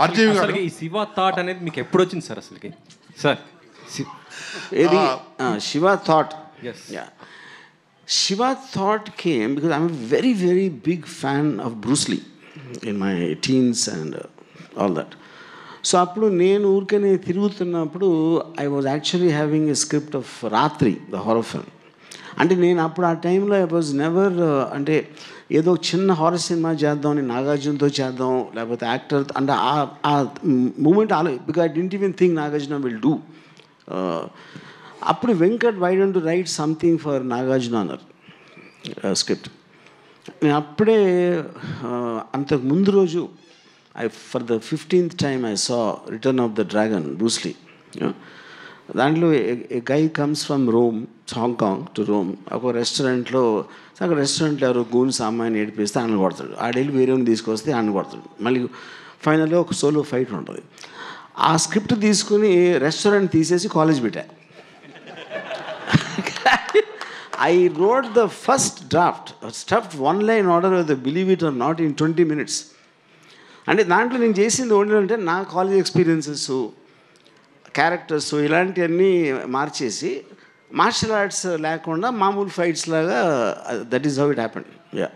RGV గారు అసలుకి ఈ శివ థాట్ అనేది మీకు ఎప్పుడు వచ్చింది సార్ అసలుకి సార్? ఏది Shiva thought? Yes. Yeah. Shiva thought came because I'm a very, very big fan of Bruce Lee in my teens and all that. So అప్పుడు నేను ఊరికనే తిరుగుతున్నప్పుడు I was actually having a script of రాత్రి the horror film. అంటే నేను అప్పుడు ఆ టైంలో ఐ వాజ్ నెవర్ అంటే ఏదో చిన్న హారర్ సినిమా చేద్దాం, నాగార్జునతో చేద్దాం, లేకపోతే యాక్టర్ అంటే ఆ moment because I didn't even think Nagarjuna will do. అప్పుడు Venkat why don't write something for Nagarjuna అన్నారు స్క్రిప్ట్. నేను అప్పుడే అంతకు ముందు రోజు for the 15th time I saw return of the dragon Bruce Lee. దాంట్లో a guy comes from Rome, Hong Kong to Rome. ఒక రెస్టారెంట్లో అక్కడ రెస్టారెంట్లో ఎవరో గూన్స్ అమ్మాయిని ఏడిపిస్తే ఆయన కొడతాడు, ఆడెళ్ళి వేరేని తీసుకొస్తే ఆయన కొడతాడు, మళ్ళీ ఫైనల్గా ఒక సోలో ఫైట్ ఉంటుంది. ఆ స్క్రిప్ట్ తీసుకుని రెస్టారెంట్ తీసేసి కాలేజ్ పెట్టా. I wrote the first draft, stuffed one line order with the believe it or not in 20 minutes. అంటే దాంట్లో నేను చేసింది ఏంటంటే నా కాలేజ్ ఎక్స్పీరియన్సెస్, క్యారెక్టర్స్ ఇలాంటివన్నీ మార్చేసి మార్షల్ ఆర్ట్స్ లేకుండా మామూలు ఫైట్స్ లాగా that is how it happened. Yeah.